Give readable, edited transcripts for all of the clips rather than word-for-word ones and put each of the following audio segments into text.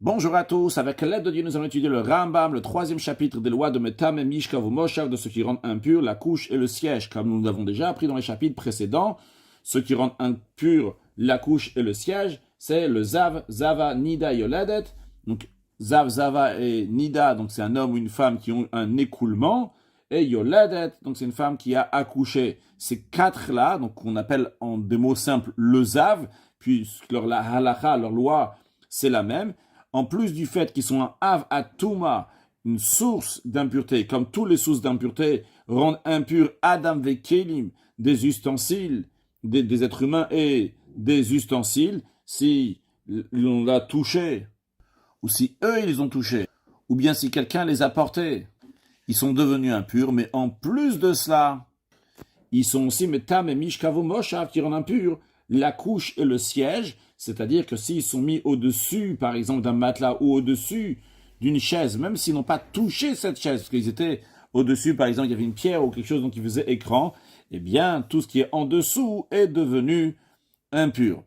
Bonjour à tous, avec l'aide de Dieu, nous allons étudier le Rambam, le troisième chapitre des lois de Metam et Mishkav ou Moshav, de ce qui rend impur la couche et le siège. Comme nous l'avons déjà appris dans les chapitres précédents, ce qui rend impur la couche et le siège, c'est le Zav, Zava, Nida, Yoledet. Donc, Zav, Zava et Nida, donc c'est un homme ou une femme qui ont un écoulement. Et Yoledet, donc c'est une femme qui a accouché. Ces quatre-là, donc qu'on appelle en des mots simples le Zav, puis leur halacha, leur loi, c'est la même. En plus du fait qu'ils sont un Av Atuma, une source d'impureté, comme toutes les sources d'impureté rendent impur Adam Vekelim, des ustensiles, des êtres humains et des ustensiles, si on l'a touché, ou si eux ils les ont touchés, ou bien si quelqu'un les a portés, ils sont devenus impurs, mais en plus de cela, ils sont aussi Metam et Mishkavo Moshav qui rendent impurs la couche et le siège, c'est-à-dire que s'ils sont mis au-dessus, par exemple, d'un matelas ou au-dessus d'une chaise, même s'ils n'ont pas touché cette chaise, parce qu'ils étaient au-dessus, par exemple, il y avait une pierre ou quelque chose dont ils faisaient écran, eh bien, tout ce qui est en dessous est devenu impur.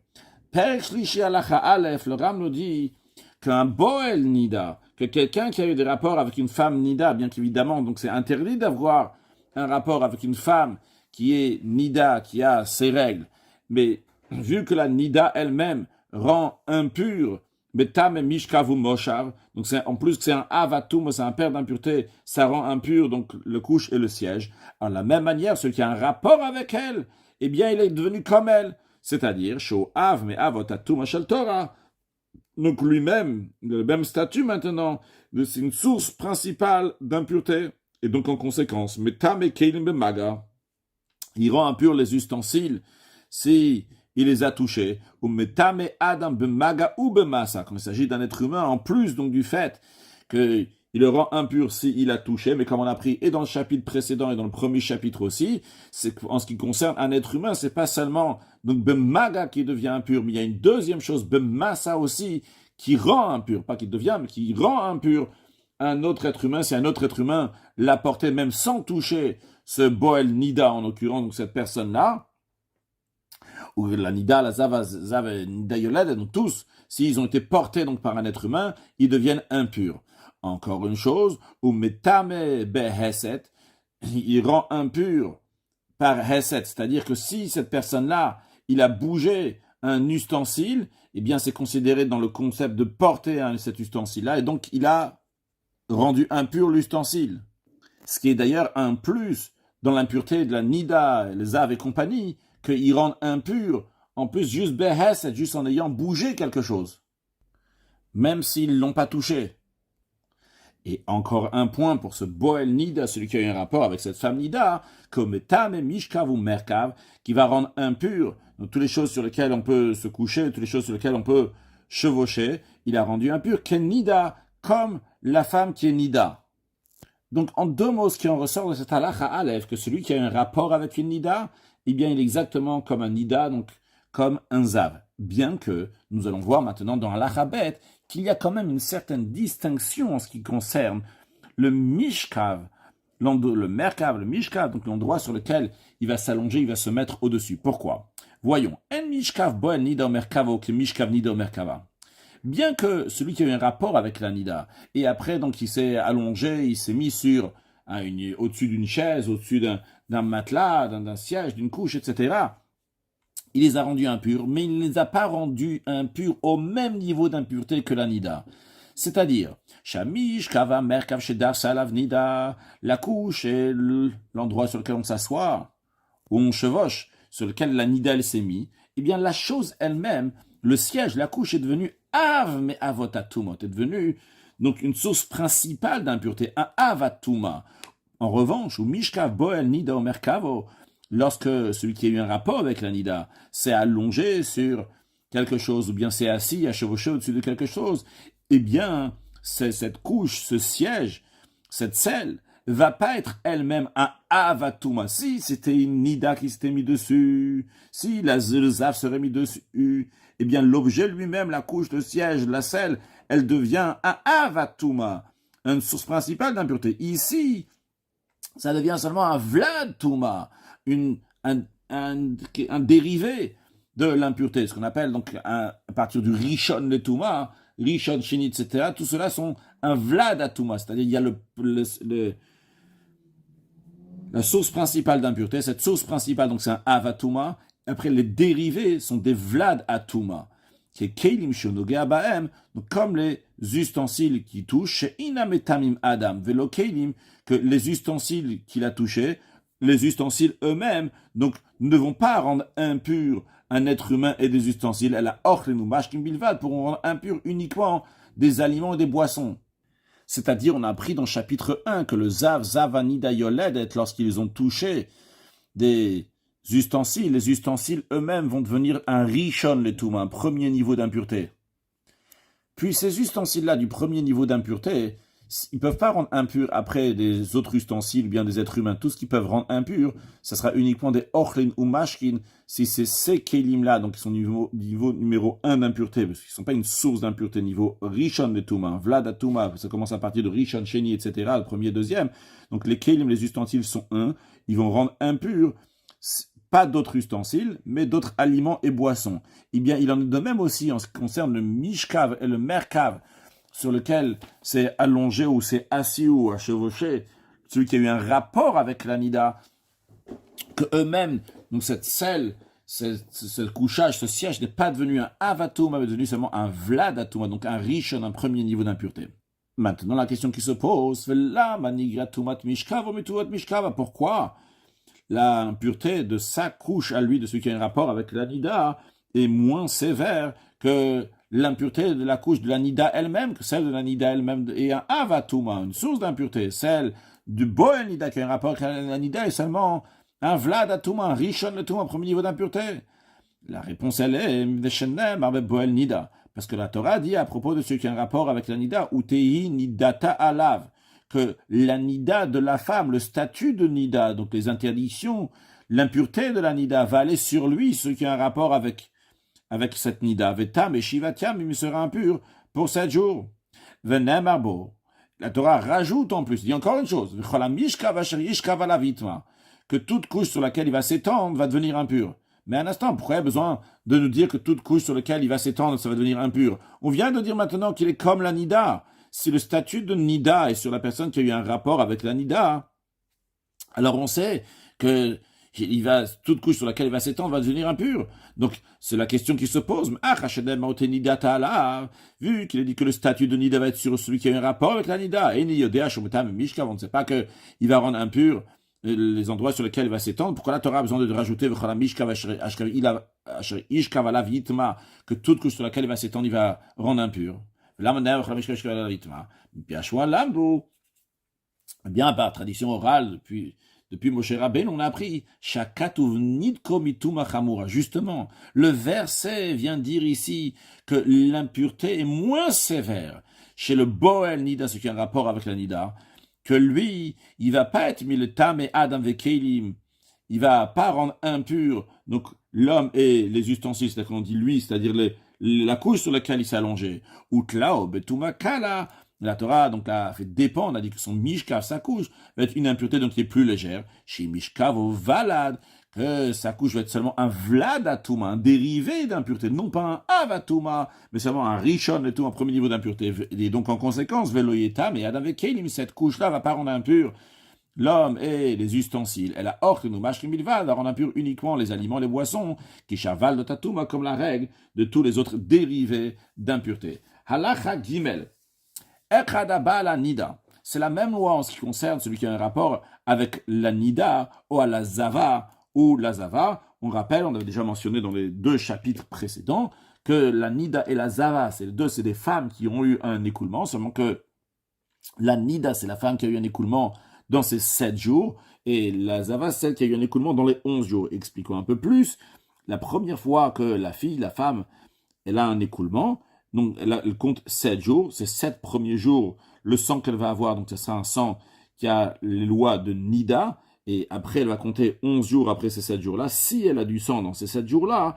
Perek Shlishi Halacha Aleph, le Ram nous dit qu'un Boel Nida, que quelqu'un qui a eu des rapports avec une femme Nida, bien qu'évidemment, donc c'est interdit d'avoir un rapport avec une femme qui est Nida, qui a ses règles, mais vu que la Nida elle-même rend impure, Betam et Mishkavu Moshav, donc c'est, en plus que c'est un Avatum, c'est un père d'impureté, ça rend impur donc le couche et le siège. En la même manière, celui qui a un rapport avec elle, eh bien il est devenu comme elle, c'est-à-dire Sho Av me Avotatum Ashel Torah. Donc lui-même, le même statut maintenant, c'est une source principale d'impureté, et donc en conséquence, Metam et Keilim Bemaga, il rend impur les ustensiles si il les a touchés, ou metame adam bemaga ou bemasa, quand il s'agit d'un être humain, en plus donc du fait qu'il le rend impur s'il a touché, mais comme on a appris et dans le chapitre précédent et dans le premier chapitre aussi, c'est qu'en ce qui concerne un être humain, c'est pas seulement donc bemaga qui devient impur, mais il y a une deuxième chose, bemasa aussi, qui rend impur, pas qui devient, mais qui rend impur un autre être humain, si un autre être humain l'a porté même sans toucher ce Boel Nida, en l'occurrence, donc cette personne-là, ou la Nida, la Zava Nida Yoled, donc tous, s'ils ont été portés donc par un être humain, ils deviennent impurs. Encore une chose, ou Metame Beheset, il rend impur par Heset, c'est-à-dire que si cette personne-là, il a bougé un ustensile, eh bien c'est considéré dans le concept de porter cet ustensile-là, et donc il a rendu impur l'ustensile. Ce qui est d'ailleurs un plus dans l'impureté de la Nida, les Zav et compagnie, qu'ils rendent impurs, en plus juste Behes, juste en ayant bougé quelque chose, même s'ils ne l'ont pas touché. Et encore un point pour ce Boel Nida, celui qui a eu un rapport avec cette femme Nida, comme Tam et Mishkav ou Merkav, qui va rendre impur donc, toutes les choses sur lesquelles on peut se coucher, toutes les choses sur lesquelles on peut chevaucher, il a rendu impur Ken Nida, comme la femme qui est Nida. Donc, en deux mots, ce qui en ressort de cette halakha Aleph, que celui qui a un rapport avec une nida, eh bien, il est exactement comme un nida, donc comme un zav. Bien que nous allons voir maintenant dans halakha Bet qu'il y a quand même une certaine distinction en ce qui concerne le mishkav, le merkav, le mishkav, donc l'endroit sur lequel il va s'allonger, il va se mettre au-dessus. Pourquoi? Voyons. En mishkav boel nida merkava ou que mishkav nida merkava. Bien que celui qui a eu un rapport avec la Nida, et après, donc, il s'est allongé, il s'est mis sur au-dessus d'une chaise, au-dessus d'un matelas, d'un siège, d'une couche, etc., il les a rendus impurs, mais il ne les a pas rendus impurs au même niveau d'impureté que la Nida. C'est-à-dire, Shamish, Kava, Merkav, Shedar, Salav, Nida, la couche et l'endroit sur lequel on s'assoit, où on chevauche, sur lequel la Nida s'est mis, eh bien, la chose elle-même, le siège, la couche est devenue Av, mais Avotatumot est devenu donc une source principale d'impureté, un Avatuma. En revanche, ou Mishkav Boel Nida Merkavo, lorsque celui qui a eu un rapport avec la Nida s'est allongé sur quelque chose, ou bien s'est assis à chevaucher au-dessus de quelque chose, eh bien, cette couche, ce siège, cette selle, va pas être elle-même un Avatuma. Si c'était une Nida qui s'était mis dessus, si le Zav serait mis dessus, eh bien l'objet lui-même, la couche, le siège, la selle, elle devient un Avatuma, une source principale d'impureté. Ici, ça devient seulement un Vladtuma, un dérivé de l'impureté, ce qu'on appelle donc à partir du Rishon le Touma, Rishon, Sheni, etc., tout cela sont un Vlad Atuma, c'est-à-dire il y a la source principale d'impureté, cette source principale, donc c'est un Avatuma, après les dérivés sont des Vlad Atuma, qui est Keilim Shonogea Baem, donc comme les ustensiles qui touchent, chez Inametamim Adam, Velo Keilim, que les ustensiles qu'il a touchés, les ustensiles eux-mêmes, donc ne vont pas rendre impur un être humain et des ustensiles, elle a Ochlenu Mashkim Bilvad, pourront rendre impur uniquement des aliments et des boissons. C'est-à-dire, on a appris dans le chapitre 1 que le Zavanida Yoledet, lorsqu'ils ont touché des ustensiles, les ustensiles eux-mêmes vont devenir un Rishon Letouma, un premier niveau d'impureté. Puis ces ustensiles-là du premier niveau d'impureté, ils ne peuvent pas rendre impurs après des autres ustensiles, bien des êtres humains. Tout ce qu'ils peuvent rendre impurs, ça sera uniquement des Ochlin ou Mashkin, si c'est ces Kélim-là, donc ils sont niveau numéro 1 d'impureté, parce qu'ils ne sont pas une source d'impureté, niveau Rishon Letouma, Vlad Atuma, ça commence à partir de Rishon, Sheni, etc., le premier, deuxième. Donc les Kélim, les ustensiles sont 1, ils vont rendre impurs pas d'autres ustensiles, mais d'autres aliments et boissons. Eh bien, il en est de même aussi en ce qui concerne le Mishkav et le Merkav, sur lequel c'est allongé ou c'est assis ou à chevaucher, celui qui a eu un rapport avec l'anida, que eux-mêmes, donc cette selle, ce couchage, ce siège n'est pas devenu un avatouma, mais devenu seulement un vladatouma, donc un rishon, un premier niveau d'impureté. Maintenant, la question qui se pose, pourquoi l'impureté de sa couche à lui, de celui qui a un rapport avec l'anida, est moins sévère que l'impureté de la couche de l'anida elle-même, que celle de l'anida elle-même est un avatuma, une source d'impureté. Celle du boel nida qui a un rapport avec l'anida est seulement un vlad atuma, un rishon letuma, un premier niveau d'impureté. La réponse, elle est veshenem avec boel nida. Parce que la Torah dit à propos de ceux qui ont un rapport avec l'anida, utei nidata alav, que l'anida de la femme, le statut de nida, donc les interdictions, l'impureté de l'anida va aller sur lui, ceux qui ont un rapport avec cette nida. Vetam et shivatiam, il sera impur pour 7 jours. Venem arbo. La Torah rajoute en plus, il dit encore une chose, que toute couche sur laquelle il va s'étendre va devenir impure. Mais un instant, pourquoi il y a besoin de nous dire que toute couche sur laquelle il va s'étendre, ça va devenir impur? On vient de dire maintenant qu'il est comme la nida. Si le statut de nida est sur la personne qui a eu un rapport avec la nida, alors on sait que toute couche sur laquelle il va s'étendre va devenir impure. Donc, c'est la question qui se pose. Vu qu'il a dit que le statut de nida va être sur celui qui a eu un rapport avec la nida, on ne sait pas qu'il va rendre impur les endroits sur lesquels il va s'étendre. Pourquoi la Torah a besoin de rajouter que toute couche sur laquelle il va s'étendre, il va rendre impur? Bien, par tradition orale, depuis Moshe Rabbeinu, on a appris justement, le verset vient dire ici que l'impureté est moins sévère chez le Boel Nida, ce qui a un rapport avec la Nida, que lui, il va pas être Miletam et Adam Vekelim, il va pas rendre impur donc l'homme et les ustensiles, c'est-à-dire qu'on dit lui, c'est-à-dire la couche sur laquelle il s'est allongé. Utlao betuma kala. La Torah donc a fait dépendre, on a dit que son mishkav, sa couche, va être une impureté donc qui est plus légère. Chez mishkav au valad, que sa couche va être seulement un vladatuma, un dérivé d'impureté, non pas un avatuma, mais seulement un rishon et tout, un premier niveau d'impureté. Et donc en conséquence, veloyeta, mais Adam Vekelim, cette couche-là va pas rendre impur l'homme et les ustensiles. Elle a or que nous mashkim bilvad, va rendre impur uniquement les aliments, les boissons, qui chaval de tatuma, comme la règle de tous les autres dérivés d'impureté. Halacha gimel. La nida. C'est la même loi en ce qui concerne celui qui a un rapport avec la nida ou à la zava ou la zava. On rappelle, on avait déjà mentionné dans les 2 chapitres précédents que la nida et la zava, c'est des femmes qui ont eu un écoulement, seulement que la nida, c'est la femme qui a eu un écoulement dans ces 7 jours, et la zava, c'est celle qui a eu un écoulement dans les 11 jours. Expliquons un peu plus. La première fois que la femme, elle a un écoulement, donc elle compte 7 jours, ces 7 premiers jours, le sang qu'elle va avoir, donc ce sera un sang qui a les lois de Nida, et après elle va compter 11 jours après ces 7 jours-là. Si elle a du sang dans ces 7 jours-là,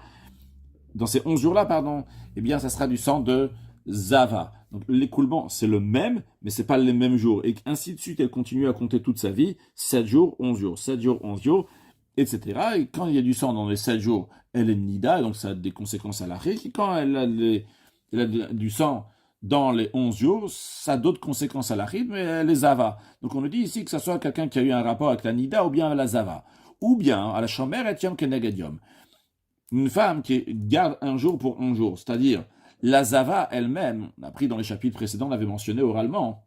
dans ces 11 jours-là, eh bien ça sera du sang de Zava. Donc l'écoulement, c'est le même, mais c'est pas les mêmes jours. Et ainsi de suite, elle continue à compter toute sa vie, 7 jours, 11 jours, 7 jours, 11 jours, etc. Et quand il y a du sang dans les 7 jours, elle est Nida, donc ça a des conséquences à l'arrêt. Et quand elle a du sang dans les 11 jours, ça a d'autres conséquences à l'achid, mais les zava. Donc on nous dit ici que ce soit quelqu'un qui a eu un rapport avec la nida ou bien avec la zava. Ou bien à la shomer et yom keneged yom. Une femme qui garde un jour pour un jour, c'est-à-dire la zava elle-même, on a pris dans les chapitres précédents, on avait mentionné oralement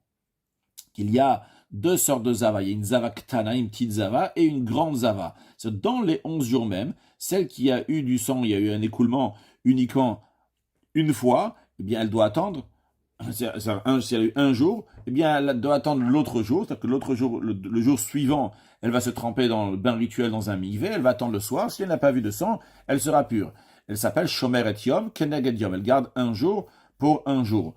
qu'il y a deux sortes de zava. Il y a une zava ktana, une petite zava, et une grande zava. C'est dans les 11 jours même, celle qui a eu du sang, il y a eu un écoulement uniquement une fois, eh bien elle doit attendre, si elle a eu un jour, eh bien elle doit attendre l'autre jour, c'est-à-dire que l'autre jour, le jour suivant, elle va se tremper dans le bain rituel dans un mikvé, elle va attendre le soir, si elle n'a pas vu de sang, elle sera pure. Elle s'appelle shomer et yom, keneged yom, elle garde un jour pour un jour.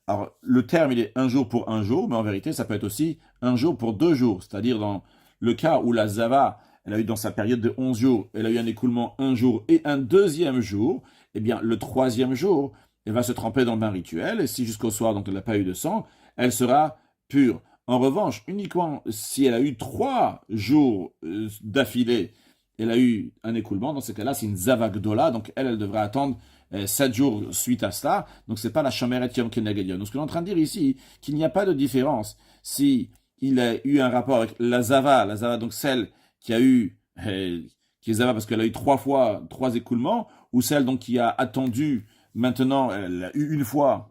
Alors, le terme, il est un jour pour un jour, mais en vérité, ça peut être aussi un jour pour 2 jours. C'est-à-dire, dans le cas où la Zava, elle a eu dans sa période de 11 jours, elle a eu un écoulement un jour et un deuxième jour, eh bien, le troisième jour, elle va se tremper dans le bain rituel, et si jusqu'au soir, donc elle n'a pas eu de sang, elle sera pure. En revanche, uniquement si elle a eu 3 jours d'affilée, elle a eu un écoulement, dans ce cas-là, c'est une Zavagdola, donc elle devra attendre 7 jours suite à cela, donc c'est pas la Shomeret Yom Keneged Yom. Donc ce qu'on est en train de dire ici, qu'il n'y a pas de différence si il a eu un rapport avec la Zava donc celle qui a eu, qui est Zava parce qu'elle a eu 3 fois 3 écoulements, ou celle donc qui a attendu, maintenant elle a eu une fois,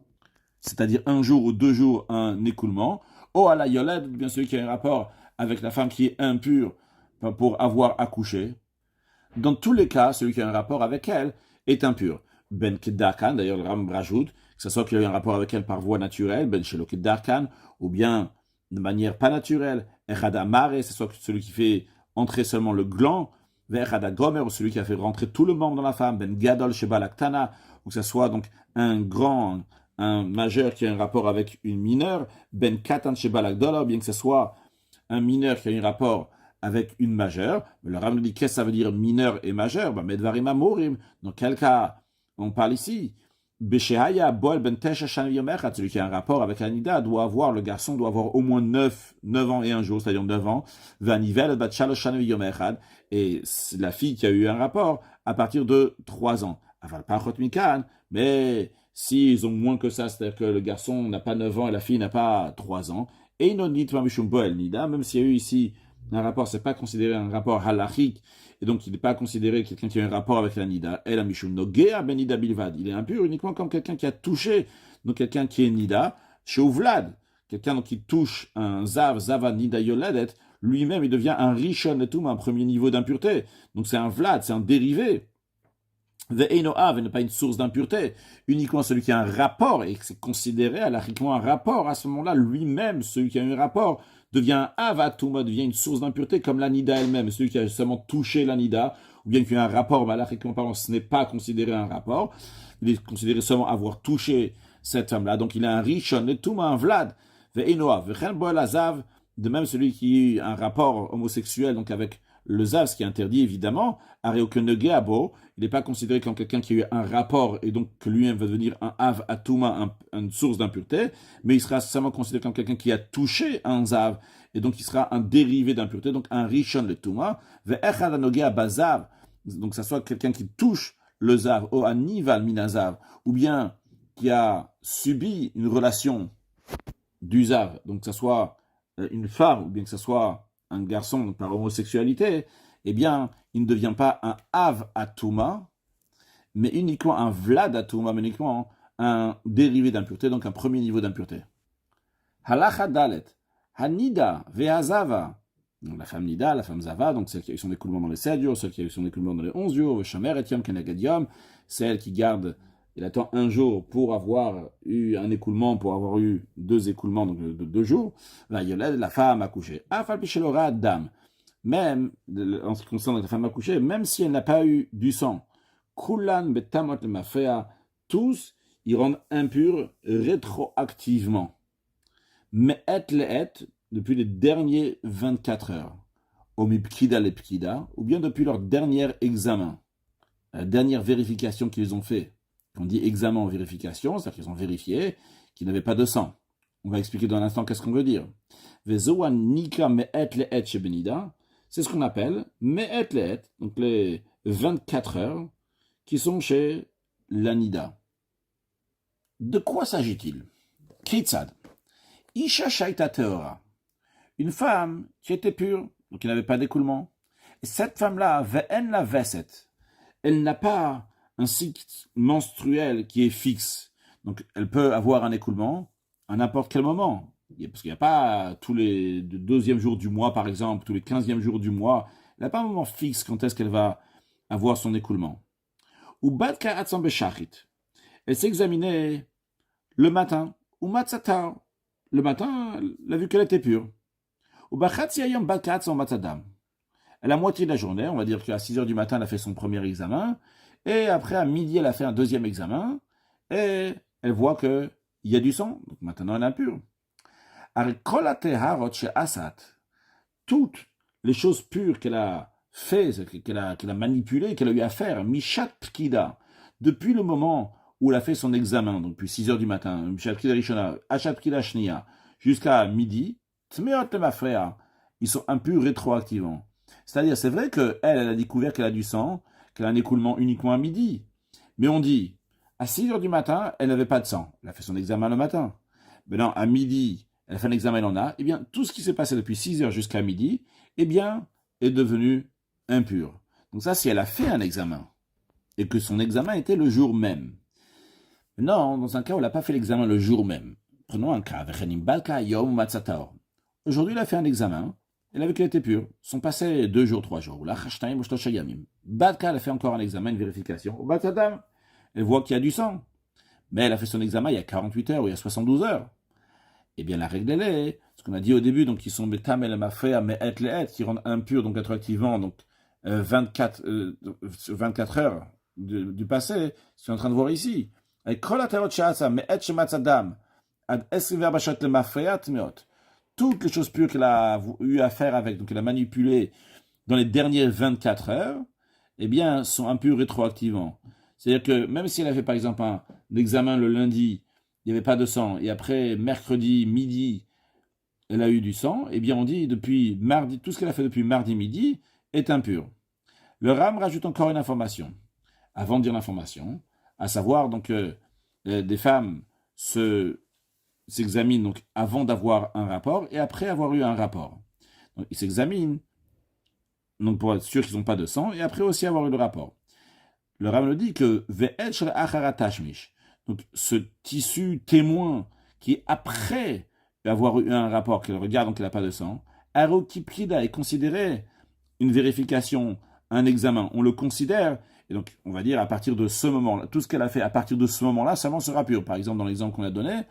c'est-à-dire un jour ou 2 jours un écoulement, ou à la Yoled, bien sûr qui a un rapport avec la femme qui est impure pour avoir accouché. Dans tous les cas, celui qui a un rapport avec elle est impur. Ben Kedarkan, d'ailleurs le Ram rajoute, que ce soit qu'il a eu un rapport avec elle par voie naturelle, Ben Shelo Kedarkan, ou bien de manière pas naturelle, Echada Mare, ce soit celui qui fait entrer seulement le gland, Echada Gomer, ou celui qui a fait rentrer tout le membre dans la femme, Ben Gadol Shebalaktana, ou que ce soit donc un grand, un majeur qui a un rapport avec une mineure, Ben Katan Shebalakdola, ou bien que ce soit un mineur qui a un rapport avec une majeure. Le Ram nous dit qu'est-ce que ça veut dire mineur et majeur? Medvarim Amorim. Dans quel cas on parle ici? Beshehaya Boel Ben Tesha Shan Yomechat, celui qui a un rapport avec Anida doit avoir, le garçon doit avoir au moins 9 ans et un jour, c'est-à-dire 9 ans. Vanivel Bat Shalosh Shan Yomechat, et la fille qui a eu un rapport à partir de 3 ans. Aval Pachot Mikan, mais s'ils ont moins que ça, c'est-à-dire que le garçon n'a pas 9 ans et la fille n'a pas 3 ans, et non dit Mishum Boel Nida, même s'il y a eu ici un rapport, c'est pas considéré un rapport halachique, et donc il n'est pas considéré quelqu'un qui a un rapport avec la nida. El amishum nogea ben nida bilvad. Il est impur uniquement comme quelqu'un qui a touché, donc quelqu'un qui est nida, chez Vlad, quelqu'un qui touche un zava nida yoledet, lui-même il devient un rishon et tout, un premier niveau d'impureté. Donc c'est un vlad, c'est un dérivé. Ve'einoav n'est pas une source d'impureté, uniquement celui qui a un rapport, et c'est considéré halachiquement un rapport, à ce moment-là, lui-même, celui qui a un rapport, devient un avatuma, devient une source d'impureté comme l'anida elle-même, celui qui a seulement touché l'anida, ou bien qui a un rapport, mais halachiquement parlant, ce n'est pas considéré un rapport, il est considéré seulement avoir touché cette femme-là, donc il a un rishon, et tout, un vlad, ve'einoav, ve'chen boel azav, de même celui qui a un rapport homosexuel, donc avec le zav, ce qui est interdit évidemment, areokenegabo, il n'est pas considéré comme quelqu'un qui a eu un rapport et donc que lui-même va devenir un av atuma, une source d'impureté, mais il sera seulement considéré comme quelqu'un qui a touché un zav et donc il sera un dérivé d'impureté, donc un rishon le tuma, ve'echad bazav, donc ça soit quelqu'un qui touche le zav, ou un nival minazav, ou bien qui a subi une relation du zav, donc que ce soit une femme ou bien que ce soit un garçon par homosexualité, eh bien, il ne devient pas un Av Atuma, mais uniquement un Vlad Atuma, mais uniquement un dérivé d'impureté, donc un premier niveau d'impureté. Halacha Dalet, Hanida Ve'azava, la femme Nida, la femme Zava, donc celle qui a eu son écoulement dans les 7 jours, celle qui a eu son écoulement dans les 11 jours, Veshamer et Yom Keneged Yom, celle qui garde, il attend un jour pour avoir eu un écoulement, pour avoir eu 2 écoulements, donc de 2 jours, la femme accouchée. Afal Pichelora Dam, même en ce qui concerne la femme accouchée, même si elle n'a pas eu du sang, Kulan Betamot le Mafea, tous ils rendent impurs rétroactivement. Mais depuis les derniers 24 heures, Omipkida le Pkida, ou bien depuis leur dernier examen, la dernière vérification qu'ils ont fait. On dit examen en vérification, c'est-à-dire qu'ils ont vérifié qu'ils n'avaient pas de sang. On va expliquer dans un instant qu'est-ce qu'on veut dire. Vezoan Nika Me'et Le'et Shebenida, c'est ce qu'on appelle Me'et Le'et, donc les 24 heures qui sont chez l'Anida. De quoi s'agit-il? Kitzad. Isha shaita teora. Une femme qui était pure, donc qui n'avait pas d'écoulement. Et cette femme-là, ve'en la veset. Elle n'a pas un cycle menstruel qui est fixe. Donc, elle peut avoir un écoulement à n'importe quel moment. Parce qu'il n'y a pas tous les deuxième jour du mois, par exemple, tous les 15e jours du mois. Elle n'a pas un moment fixe quand est-ce qu'elle va avoir son écoulement. Ou badka atzam beshachit. Elle s'est examinée le matin. Ou matzatar. Le matin, elle a vu qu'elle était pure. Ou bachatzi ayom badka atzam matzadam. À la moitié de la journée, on va dire qu'à 6 heures du matin, elle a fait son premier examen. Et après, à midi, elle a fait un deuxième examen. Et elle voit qu'il y a du sang. Donc maintenant, elle est impure. Toutes les choses pures qu'elle a fait, qu'elle a manipulées, qu'elle a eu à faire, Mishat Pkida, depuis le moment où elle a fait son examen, donc depuis 6 heures du matin, Mishat Pkida Rishona, Achat Pkida Shnia, jusqu'à midi, Tmeot Lemafrea, ils sont impurs rétroactivement. C'est-à-dire, c'est vrai qu'elle a découvert qu'elle a du sang, qu'elle a un écoulement uniquement à midi. Mais on dit, à 6 heures du matin, elle n'avait pas de sang. Elle a fait son examen le matin. Maintenant, à midi, elle a fait un examen, elle en a. Eh bien, tout ce qui s'est passé depuis 6 heures jusqu'à midi, eh bien, est devenu impur. Donc ça, si elle a fait un examen, et que son examen était le jour même. Non, dans un cas où elle n'a pas fait l'examen le jour même. Prenons un cas, aujourd'hui, elle a fait un examen, elle a vu qu'elle était pure. Sont passés 2 jours, 3 jours. Badka, elle a fait encore un examen, une vérification. Elle voit qu'il y a du sang. Mais elle a fait son examen il y a 48 heures ou il y a 72 heures. Eh bien, la règle, elle est, ce qu'on a dit au début, donc, qui sont betam el mafrea, mais et le et, qui rendent impur, donc, rétroactivement, donc, 24 heures du passé, ce qu'on est en train de voir ici. Avec kol atarot sha'asa, mais et shematzadam, ad esriver bachat le mafrea, tmeot. Toutes les choses pures qu'elle a eu à faire avec, donc, elle a manipulé dans les dernières 24 heures, eh bien, sont impures rétroactivement. C'est-à-dire que, même si elle a fait, par exemple, un examen le lundi, il n'y avait pas de sang, et après, mercredi, midi, elle a eu du sang, eh bien on dit depuis mardi, tout ce qu'elle a fait depuis mardi midi est impur. Le Ram rajoute encore une information, avant de dire l'information, à savoir donc des femmes s'examinent donc avant d'avoir un rapport et après avoir eu un rapport. Donc ils s'examinent donc pour être sûr qu'ils n'ont pas de sang et après aussi avoir eu le rapport. Le Ram le dit que ve'el shel achara tashmish. Donc, ce tissu témoin qui, après avoir eu un rapport, qu'elle regarde, donc elle n'a pas de sang, Arokiprida est considéré une vérification, un examen. On le considère, et donc, on va dire, à partir de ce moment-là, tout ce qu'elle a fait à partir de ce moment-là, seulement sera pur. Par exemple, dans l'exemple qu'on a donné,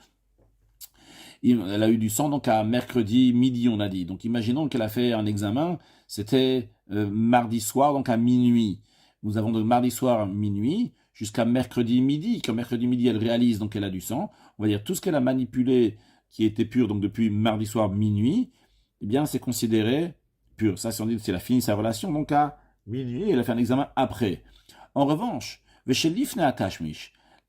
elle a eu du sang, donc à mercredi midi, on a dit. Donc, imaginons qu'elle a fait un examen, c'était mardi soir, donc à minuit. Nous avons de mardi soir à minuit, jusqu'à mercredi midi. Quand mercredi midi, elle réalise, donc elle a du sang. On va dire tout ce qu'elle a manipulé qui était pur, donc depuis mardi soir minuit, eh bien, c'est considéré pur. Ça, si on dit qu'elle a fini sa relation, donc à minuit, elle a fait un examen après. En revanche,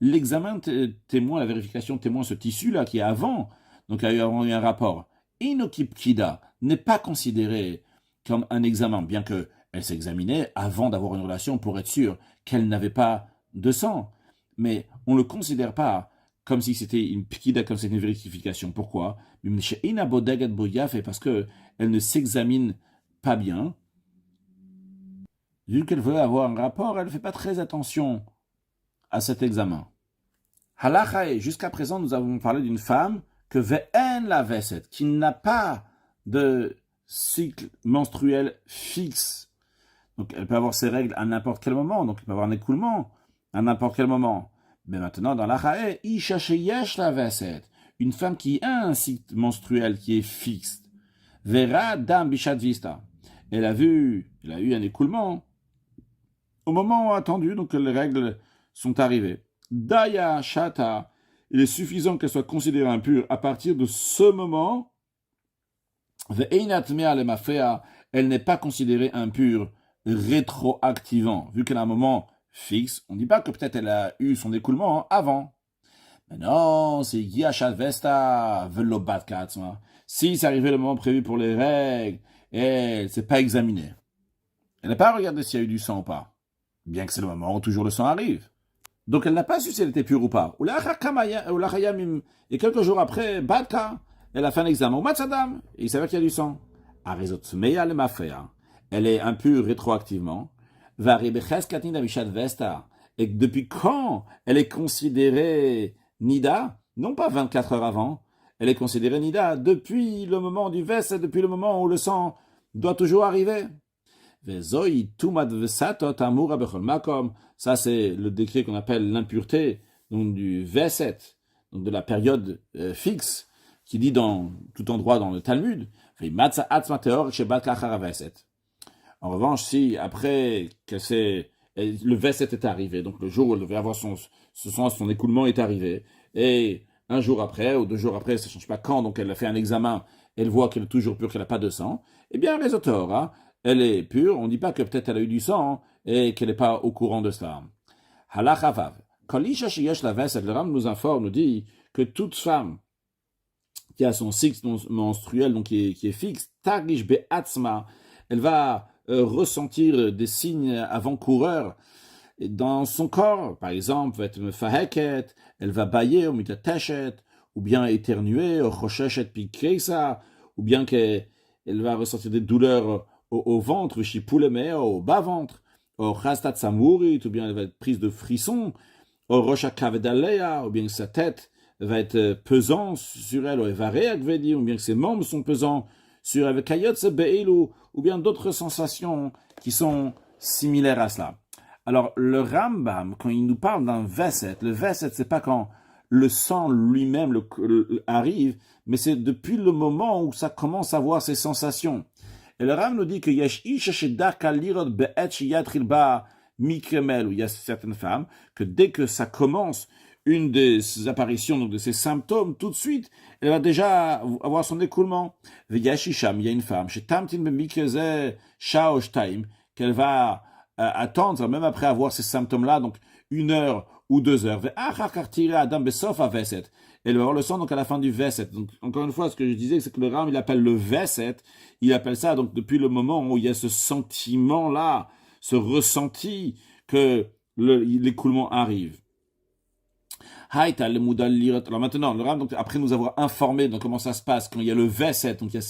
l'examen témoin, la vérification témoin, ce tissu-là qui est avant, donc a eu un rapport, Inokip Kida n'est pas considéré comme un examen, bien que elle s'examinait avant d'avoir une relation pour être sûre qu'elle n'avait pas de sang. Mais on ne le considère pas comme si c'était une pkida, comme si c'était une vérification. Pourquoi? Parce qu'elle ne s'examine pas bien. Vu qu'elle veut avoir un rapport, elle ne fait pas très attention à cet examen. Halacha, jusqu'à présent, nous avons parlé d'une femme que ve'en la veset, qui n'a pas de cycle menstruel fixe. Donc, elle peut avoir ses règles à n'importe quel moment. Donc, elle peut avoir un écoulement à n'importe quel moment. Mais maintenant, dans la Chae, Isha sheyesh la veset, une femme qui a un cycle menstruel qui est fixe, Vera dam bishat vista. Elle a eu un écoulement au moment attendu, donc les règles sont arrivées. Daya shata, il est suffisant qu'elle soit considérée impure à partir de ce moment. Ve'einat mea lemafea, elle n'est pas considérée impure rétroactivement, vu qu'elle a un moment fixe. On ne dit pas que peut-être elle a eu son écoulement avant. Mais non, c'est Yashat Vesta, Velobat Katzma. Si c'est arrivé le moment prévu pour les règles, et elle ne s'est pas examinée. Elle n'a pas regardé s'il y a eu du sang ou pas. Bien que c'est le moment où toujours le sang arrive. Donc elle n'a pas su si elle était pure ou pas. Et quelques jours après, Badka, elle a fait un examen au Matzadam, et il s'avère qu'il y a du sang. Elle est impure rétroactivement. Et depuis quand elle est considérée Nida? Non pas 24 heures avant, elle est considérée Nida depuis le moment du vest, depuis le moment où le sang doit toujours arriver. Ça, c'est le décret qu'on appelle l'impureté, donc du Veset, donc de la période fixe, qui dit dans tout endroit dans le Talmud. En revanche, si après que le Veset est arrivé, donc le jour où elle devait avoir son écoulement est arrivé, et un jour après ou 2 jours après, ça ne change pas quand, donc elle a fait un examen, elle voit qu'elle est toujours pure, qu'elle n'a pas de sang, eh bien, les auteurs, hein, elle est pure, on ne dit pas que peut-être elle a eu du sang hein, et qu'elle n'est pas au courant de cela. Halach Avav. Quand l'Isha Shiyesh la Veset, le Ram nous informe, nous dit que toute femme qui a son cycle menstruel, donc qui est fixe, Tagish Be'atzma, elle va ressentir des signes avant-coureurs dans son corps, par exemple, va être mefaheket, elle va bailler au mitateshet, ou bien éternuer, au chosheshet pikreisa, ou bien qu'elle va ressentir des douleurs au ventre, chipouleme, au bas-ventre, au chastat samurit, ou bien elle va être prise de frissons, au roshakavedalea, ou bien que sa tête va être pesant sur elle, ou evareakvedi, ou bien que ses membres sont pesants sur elle, kayotse beilu, ou bien d'autres sensations qui sont similaires à cela. Alors, le Rambam, quand il nous parle d'un Veset, le Veset, c'est pas quand le sang lui-même arrive, mais c'est depuis le moment où ça commence à avoir ces sensations. Et le Rambam nous dit que Yesh Isha Shedaka Lirot Be'et Shiyatril Ba Mikremel, où il y a certaines femmes, que dès que ça commence, une des apparitions, donc de ces symptômes, tout de suite, elle va déjà avoir son écoulement. Yesh Isham, il y a une femme, chez Tamtin Bemikreze Shaosh Time, qu'elle va attendre, même après avoir ces symptômes-là, donc 1 heure ou 2 heures. Elle va avoir le sang donc à la fin du Veset. Donc, encore une fois, ce que je disais, c'est que le Ram, il appelle le Veset, il appelle ça donc depuis le moment où il y a ce sentiment-là, ce ressenti que l'écoulement arrive. Alors maintenant, le Ram, donc, après nous avoir informé de comment ça se passe, quand il y a le Veset, donc il y a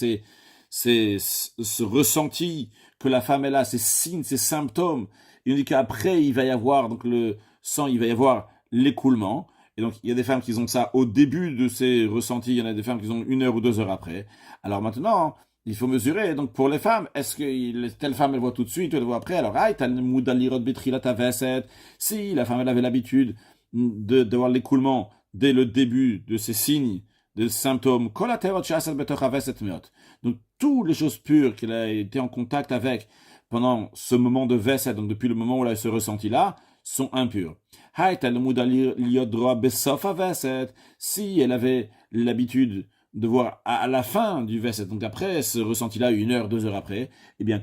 ce ressenti que la femme elle a, ces signes, ces symptômes, il nous dit qu'après il va y avoir donc le sang, il va y avoir l'écoulement. Et donc il y a des femmes qui ont ça au début de ces ressentis, il y en a des femmes qui ont 1 heure ou 2 heures après. Alors maintenant, il faut mesurer. Donc pour les femmes, est-ce que telle femme elle voit tout de suite, ou elle voit après? Alors si la femme elle avait l'habitude de voir l'écoulement dès le début de ces signes, de symptômes, donc toutes les choses pures qu'elle a été en contact avec pendant ce moment de Veset, donc depuis le moment où elle a ce ressenti-là, sont impures. Si elle avait l'habitude de voir à la fin du Veset, donc après ce ressenti-là, 1 heure, 2 heures après, eh bien,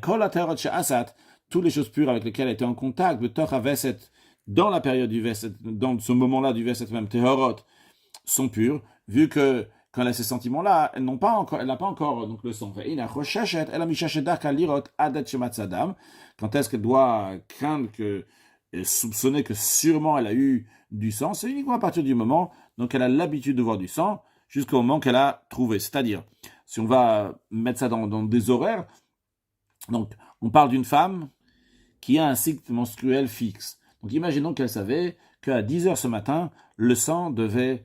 toutes les choses pures avec lesquelles elle était en contact, dans la période du Veset, dans ce moment-là du Veset même, Tehorot, sont pures, vu que quand elle a ces sentiments-là, elle n'a pas encore donc le sang. Quand est-ce qu'elle doit craindre et soupçonner que sûrement elle a eu du sang? C'est uniquement à partir du moment donc elle a l'habitude de voir du sang jusqu'au moment qu'elle a trouvé. C'est-à-dire, si on va mettre ça dans des horaires, donc on parle d'une femme qui a un cycle menstruel fixe. Donc imaginons qu'elle savait qu'à 10 heures ce matin, le sang devait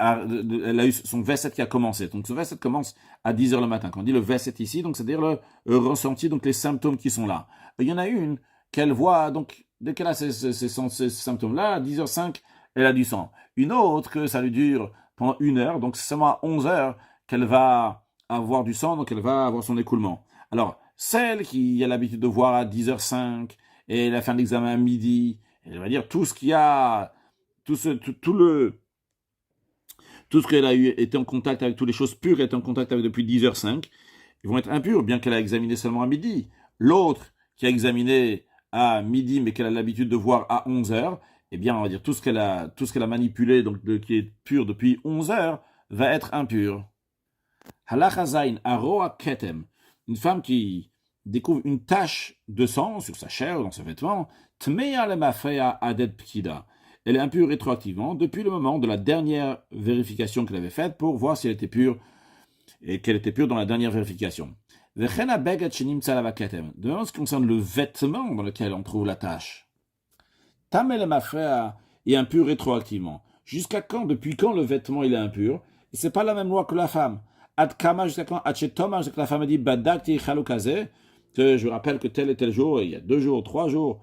elle a eu son Veset qui a commencé. Donc ce Veset commence à 10 heures le matin. Quand on dit le Veset ici, donc c'est-à-dire le ressenti, donc les symptômes qui sont là. Il y en a une qu'elle voit, donc dès qu'elle a ces symptômes-là, à 10h05, elle a du sang. Une autre que ça lui dure pendant 1 heure, donc c'est seulement à 11 heures qu'elle va avoir du sang, donc elle va avoir son écoulement. Alors, celle qui a l'habitude de voir à 10h05 et elle a fait un examen à midi, elle va dire tout ce qu'il y a, tout ce qu'elle a été en contact avec, toutes les choses pures qu'elle était en contact avec depuis 10h05, ils vont être impurs, bien qu'elle a examiné seulement à midi. L'autre qui a examiné à midi, mais qu'elle a l'habitude de voir à 11h, eh bien, on va dire tout ce qu'elle a manipulé, donc qui est pur depuis 11h, va être impur. Halachazain, aroa ketem, une femme qui découvre une tache de sang sur sa chair ou dans ses vêtements, tmeya lemafreya adet pkida. elle est impure rétroactivement depuis le moment de la dernière vérification qu'elle avait faite pour voir si elle était pure et qu'elle était pure dans la dernière vérification. De même en ce qui concerne le vêtement dans lequel on trouve la tache. Tamel mafrea est impur rétroactivement. Jusqu'à quand, depuis quand le vêtement il est impur? Et c'est pas la même loi que la femme. Ad kama jusqu'à quand? Ad chetoma jusqu'à que la femme a dit badakti chalukazeh, que je rappelle que tel et tel jour, il y a 2 jours, 3 jours,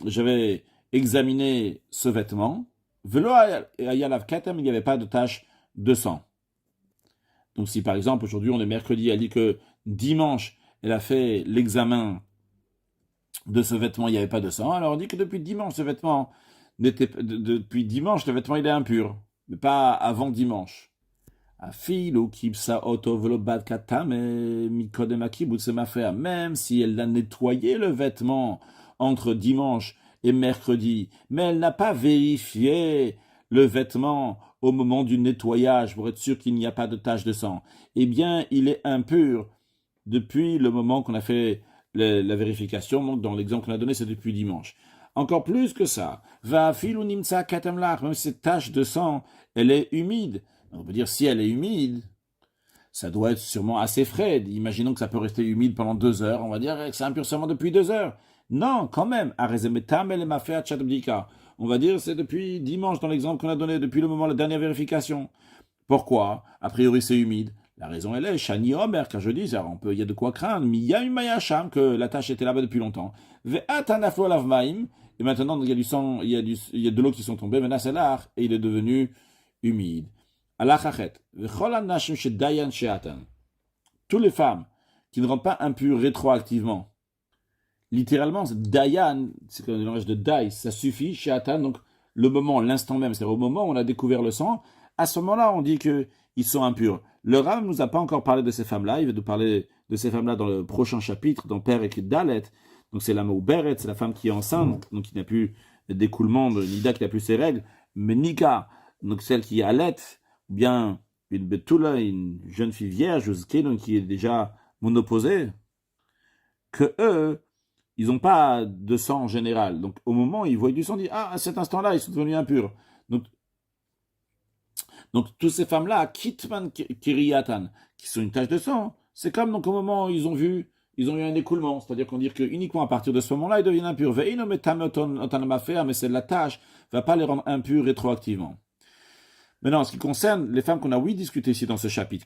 j'avais examiné ce vêtement. Velo ayalav ketem, il n'y avait pas de tache de sang. Donc si par exemple aujourd'hui on est mercredi, elle dit que dimanche elle a fait l'examen de ce vêtement, il n'y avait pas de sang, alors on dit que depuis dimanche ce vêtement depuis dimanche le vêtement il est impur, mais pas avant dimanche. Même si elle a nettoyé le vêtement entre dimanche et mercredi, mais elle n'a pas vérifié le vêtement au moment du nettoyage pour être sûr qu'il n'y a pas de tache de sang, eh bien, il est impur depuis le moment qu'on a fait la vérification. Donc, dans l'exemple qu'on a donné, c'est depuis dimanche. Encore plus que ça, même cette tache de sang, elle est humide. On peut dire, si elle est humide, ça doit être sûrement assez frais. Imaginons que ça peut rester humide pendant 2 heures. On va dire que c'est impur seulement depuis 2 heures. Non, quand même. On va dire c'est depuis dimanche dans l'exemple qu'on a donné, depuis le moment de la dernière vérification. Pourquoi? A priori, c'est humide. La raison, elle est, Shani Omer, car je dis, il y a de quoi craindre, Miya Umayasham, que la tâche était là-bas depuis longtemps. Ve'atanaflo lavmaim, et maintenant, il y a du sang, il y a de l'eau qui sont tombées, maintenant c'est l'art, et il est devenu humide. Alachachet, Vechol anashim shedayan sheatan. Toutes les femmes qui ne rendent pas impures rétroactivement, littéralement, dayan, c'est le langage de dai, ça suffit, sheatan, donc le moment, l'instant même, c'est-à-dire au moment où on a découvert le sang, à ce moment-là, on dit qu'ils sont impurs. Le Rav ne nous a pas encore parlé de ces femmes-là, il va nous parler de ces femmes-là dans le prochain chapitre, dans Père et Dalet. Donc c'est la Mauberet, c'est la femme qui est enceinte, donc qui n'a plus d'écoulement, Nida qui n'a plus ses règles, mais Nika, donc celle qui est allait, ou bien une Betula, une jeune fille vierge, donc qui est déjà monoposée, que eux, ils n'ont pas de sang en général. Donc au moment où ils voient du sang, ils disent, ah, à cet instant-là, ils sont devenus impurs. Donc, toutes ces femmes-là, Kitman Kiriatan, qui sont une tache de sang, c'est comme donc au moment où ils ont eu un écoulement, c'est-à-dire qu'on dit qu'uniquement à partir de ce moment-là, ils deviennent impurs. Mais c'est la tâche, ne va pas les rendre impurs rétroactivement. Maintenant, en ce qui concerne les femmes qu'on a discuté ici dans ce chapitre,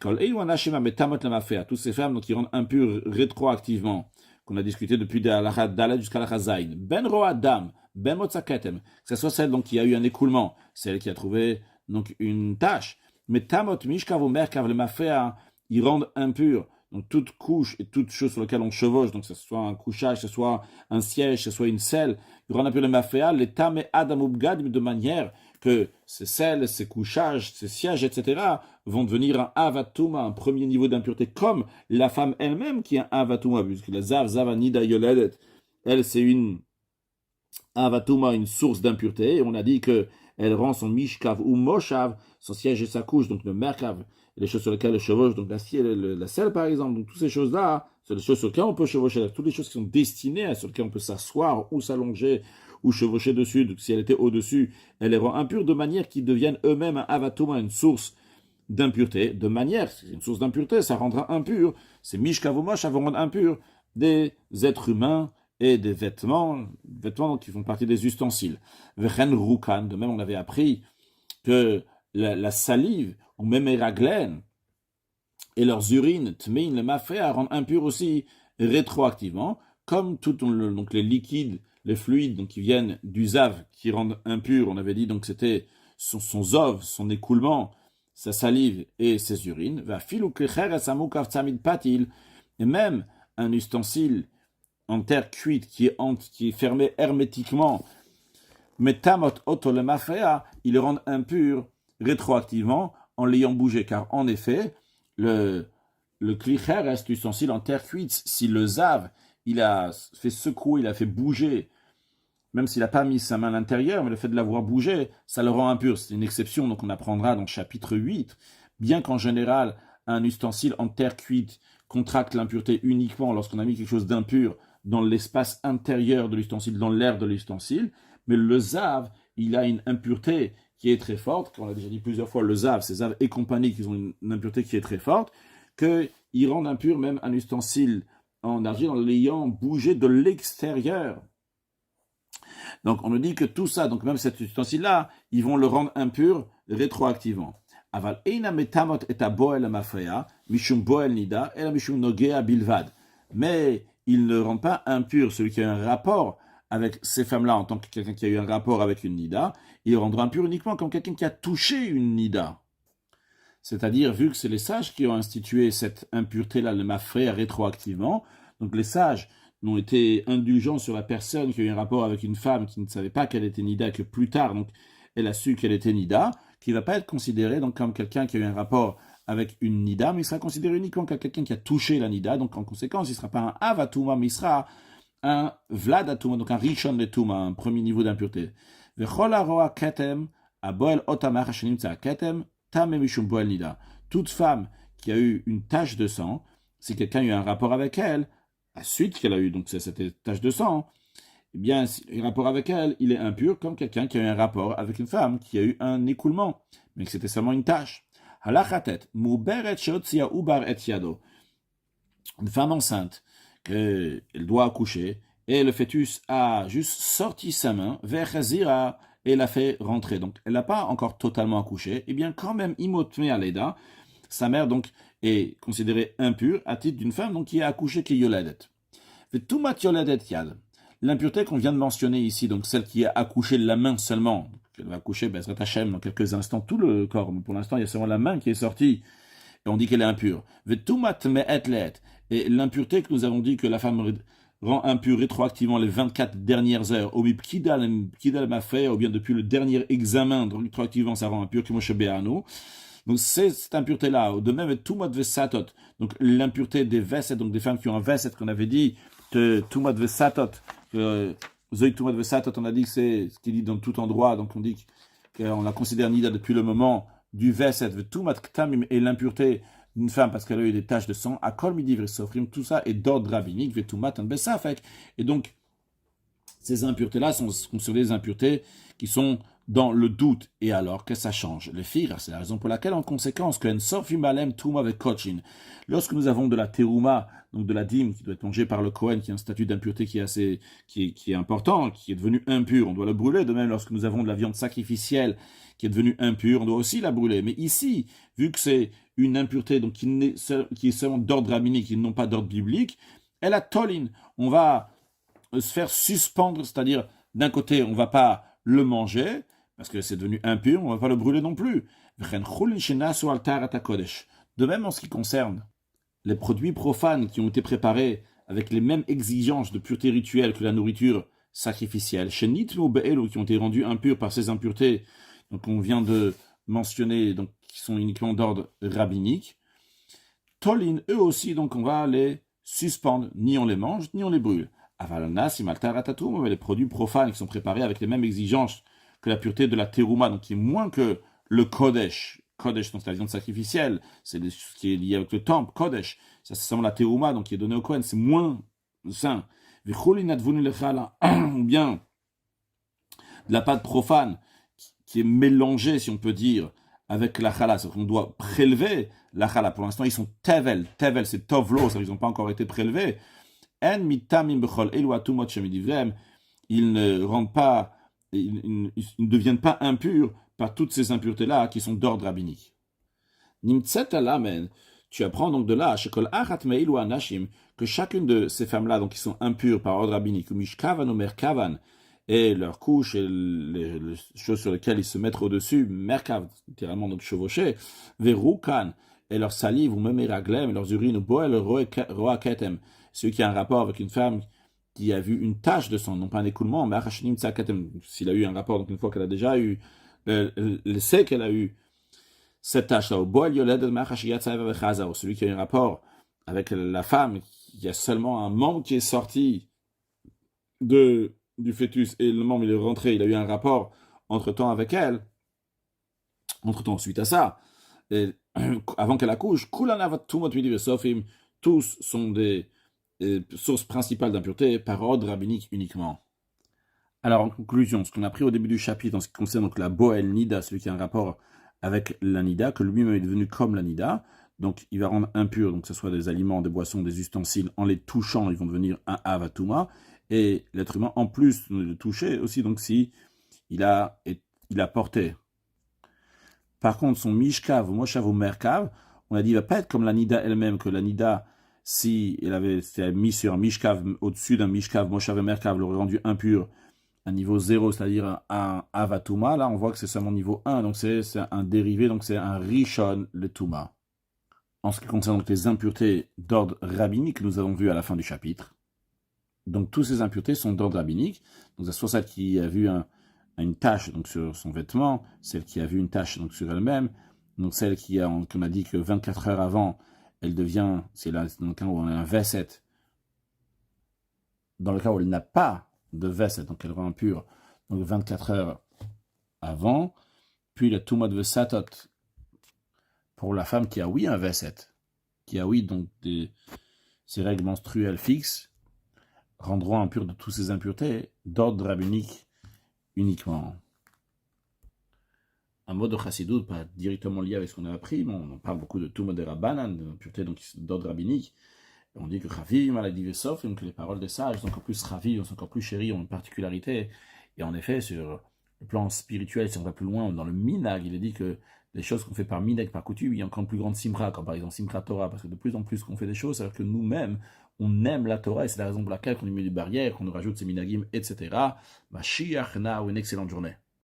toutes ces femmes donc, qui rendent impures rétroactivement, qu'on a discuté depuis Dalet jusqu'à la Chazaïn, Ben Roadam, Ben Motzaketem, que ce soit celle donc, qui a eu un écoulement, celle qui a trouvé donc une tâche. Mais tamot mishkav merkav le mafea, ils rendent impur. Donc toute couche et toute chose sur laquelle on chevauche, donc que ce soit un couchage, que ce soit un siège, que ce soit une selle, ils rendent impur le mafea, les tam et adam ubgadim, de manière que ces selles, ces couchages, ces sièges, etc., vont devenir un avatuma, un premier niveau d'impureté, comme la femme elle-même qui est un avatuma, puisque la zava nida yoledet, elle c'est une avatuma, une source d'impureté, et on a dit que elle rend son mishkav ou moshav, son siège et sa couche, donc le merkav, les choses sur lesquelles elle chevauche, donc la selle par exemple, donc toutes ces choses-là, c'est les choses sur lesquelles on peut chevaucher, toutes les choses qui sont destinées, sur lesquelles on peut s'asseoir ou s'allonger ou chevaucher dessus, donc si elle était au-dessus, elle les rend impures de manière qu'ils deviennent eux-mêmes un avatuma, une source d'impureté, de manière, c'est une source d'impureté, ça rendra impur, ces mishkav ou moshav vont rendre impurs des êtres humains, et des vêtements qui font partie des ustensiles. Vechen rukan, de même on avait appris que la salive, ou même les raglaines, et leurs urines, tmein, le maféa, rendent impurs aussi rétroactivement, comme donc les liquides, les fluides donc, qui viennent du zav, qui rendent impurs, on avait dit donc c'était son zov, son écoulement, sa salive et ses urines, et même un ustensile en terre cuite qui est fermé hermétiquement, mais tamot otolemafea, ils le rendent impur rétroactivement en l'ayant bougé, car en effet, le klicher reste ustensile en terre cuite. Si le zav, il a fait secouer, il a fait bouger, même s'il n'a pas mis sa main à l'intérieur, mais le fait de l'avoir bougé, ça le rend impur. C'est une exception, donc on apprendra dans le chapitre 8, bien qu'en général, un ustensile en terre cuite contracte l'impureté uniquement lorsqu'on a mis quelque chose d'impur dans l'espace intérieur de l'ustensile, dans l'air de l'ustensile, mais le zav, il a une impureté qui est très forte, comme on l'a déjà dit plusieurs fois, le Zav, c'est Zav et compagnie qui ont une impureté qui est très forte, qu'ils rendent impur même un ustensile en argile en l'ayant bougé de l'extérieur. Donc on nous dit que tout ça, donc même cet ustensile-là, ils vont le rendre impur rétroactivement. Aval eina metamot et boel mafrea, mishum boel nida, et la mishum nogea bilvad. Mais il ne rend pas impur celui qui a un rapport avec ces femmes-là en tant que quelqu'un qui a eu un rapport avec une nida, il le rendra impur uniquement comme quelqu'un qui a touché une nida. C'est-à-dire, vu que c'est les sages qui ont institué cette impureté-là, le mafrea rétroactivement, donc les sages ont été indulgents sur la personne qui a eu un rapport avec une femme qui ne savait pas qu'elle était nida, que plus tard, donc, elle a su qu'elle était nida, qui ne va pas être considéré donc, comme quelqu'un qui a eu un rapport avec une nida, mais il sera considéré uniquement comme quelqu'un qui a touché la nida, donc en conséquence, il ne sera pas un avatuma, mais il sera un vladatuma, donc un rishon letuma, un premier niveau d'impureté. Toute femme qui a eu une tache de sang, si quelqu'un a eu un rapport avec elle, à suite qu'elle a eu donc cette tache de sang, eh bien, si il a un rapport avec elle, il est impur comme quelqu'un qui a eu un rapport avec une femme qui a eu un écoulement, mais que c'était seulement une tache. Une femme enceinte, qu'elle doit accoucher, et le fœtus a juste sorti sa main vers Chazira et l'a fait rentrer. Donc, elle n'a pas encore totalement accouché. Eh bien, quand même, imotme aleda, sa mère donc est considérée impure à titre d'une femme donc qui a accouché qui yoledet. Vetumat yoledet yad. L'impureté qu'on vient de mentionner ici, donc celle qui a accouché la main seulement, elle va accoucher Bezrat Hashem dans quelques instants tout le corps, mais pour l'instant il y a seulement la main qui est sortie, et on dit qu'elle est impure. Vetumat me'etlet. Et l'impureté que nous avons dit que la femme rend impure rétroactivement les 24 dernières heures, ou bien mafé, ou bien depuis le dernier examen, donc rétroactivement ça rend impur, Moshe Be'anu. Donc c'est cette impureté-là. De même, Tumat Vesatot, donc l'impureté des veset, donc des femmes qui ont un veset, qu'on avait dit, Tumat Vesatot, Zoï Tumat Vesatot, on a dit que c'est ce qui dit dans tout endroit, donc on dit qu'on la considère nida depuis le moment du veset, Tumat Ktamim, et l'impureté d'une femme parce qu'elle a eu des taches de sang, à Kol Midi Vresofrim, tout ça est d'ordre rabbinique, Vetumat en Besafek. Et donc, ces impuretés-là sont des impuretés qui sont dans le doute. Et alors que ça change. Les filles, c'est la raison pour laquelle, en conséquence, que Ensofim Alem Touma avec Kochin, lorsque nous avons de la terouma, donc de la dîme qui doit être mangée par le Kohen, qui est un statut d'impureté qui est important, qui est devenu impur, on doit le brûler. De même, lorsque nous avons de la viande sacrificielle qui est devenue impure, on doit aussi la brûler. Mais ici, vu que c'est une impureté donc qui est seulement d'ordre rabbinique, qui n'ont pas d'ordre biblique, elle a tolin. On va se faire suspendre, c'est-à-dire d'un côté on ne va pas le manger parce que c'est devenu impur, on ne va pas le brûler non plus. De même en ce qui concerne les produits profanes qui ont été préparés avec les mêmes exigences de pureté rituelle que la nourriture sacrificielle, qui ont été rendus impurs par ces impuretés, donc on vient de mentionner, donc qui sont uniquement d'ordre rabbinique, Tolin, eux aussi, donc on va les suspendre, ni on les mange, ni on les brûle. Avalanas, Imaltaratatum, mais les produits profanes qui sont préparés avec les mêmes exigences que la pureté de la terouma, donc qui est moins que le Kodesh. Kodesh, donc c'est la viande sacrificielle, c'est ce qui est lié avec le temple, Kodesh. Ça, c'est seulement la terouma, donc qui est donnée au Kohen, c'est moins sain. Ou bien de la pâte profane qui est mélangée, si on peut dire, avec la chala. C'est-à-dire qu'on doit prélever la chala. Pour l'instant, ils sont tevel. Tevel, c'est tovlo, c'est-à-dire qu'ils n'ont pas encore été prélevés. En mitamim bechol elu atumot shemidivrem. Ils ne rendent pas, ils ne deviennent pas impurs par toutes ces impuretés-là qui sont d'ordre rabbinique. Nimtzet alamen. Tu apprends donc de là, shekol achat meilu anashim, que chacune de ces femmes-là, donc qui sont impures par ordre rabbinique, ou mishkavan ou merkavan, et leurs couches et les choses sur lesquelles ils se mettent au-dessus, merkav, littéralement donc chevauché, verukan, et leur salive, ou même raglem, et leurs urines, ou boel roaketem, celui qui a un rapport avec une femme qui a vu une tache de sang, non pas un écoulement, mais achashnim tsakatem, s'il a eu un rapport, donc une fois qu'elle a déjà eu, elle sait qu'elle a eu cette tâche-là, au boel yoled celui qui a eu un rapport avec la femme, il y a seulement un membre qui est sorti du fœtus et le membre il est rentré, il a eu un rapport entre-temps avec elle, entre-temps suite à ça, et, avant qu'elle accouche, tous sont des sources principales d'impureté par ordre rabbinique uniquement. Alors, en conclusion, ce qu'on a pris au début du chapitre en ce qui concerne donc la Boel Nida, celui qui a un rapport avec la Nida, que lui-même est devenu comme la Nida, donc il va rendre impur, donc que ce soit des aliments, des boissons, des ustensiles, en les touchant, ils vont devenir un Avatuma, et l'être humain, en plus de le toucher aussi, donc si il a porté. Par contre, son Mishkav, Moshav ou Merkav, on a dit, il ne va pas être comme la Nida elle-même, que la Nida, si elle avait été mise sur un Mishkav, au-dessus d'un Mishkav, Moshav et Merkav, l'aurait rendu impur à niveau 0, c'est-à-dire un Avatuma. Là, on voit que c'est seulement niveau 1, donc c'est un dérivé, donc c'est un Rishon, le Tuma. En ce qui concerne donc les impuretés d'ordre rabbinique que nous avons vu à la fin du chapitre, donc toutes ces impuretés sont d'ordre rabbinique. Donc c'est soit celle qui a vu une tache donc, sur son vêtement, celle qui a vu une tache donc, sur elle-même, donc celle qu'on a dit que 24 heures avant, elle devient, c'est là dans le cas où on a un Vesset, dans le cas où elle n'a pas de Vesset, donc elle rend impure, donc 24 heures avant, puis la Touma de Vesatot, pour la femme qui a oui un Vesset, qui a oui donc ses règles menstruelles fixes, rendront impur de toutes ces impuretés d'ordre rabbinique uniquement. Un mot de chassidut, pas directement lié avec ce qu'on a appris, mais on parle beaucoup de Touma de Rabbanan, d'impureté d'ordre rabbinique. On dit que Chaviv, maladie Vesof, donc les paroles des sages sont encore plus Chaviv, sont encore plus chéries, ont une particularité. Et en effet, sur le plan spirituel, si on va plus loin, dans le Minag, il est dit que les choses qu'on fait par Minag, par coutume, il y a encore une plus grande Simra, comme par exemple Simra Torah, parce que de plus en plus qu'on fait des choses, alors que nous-mêmes, on aime la Torah, et c'est la raison pour laquelle on y met des barrières, qu'on nous rajoute ces Minagim, etc. Mashiach na, ou une excellente journée.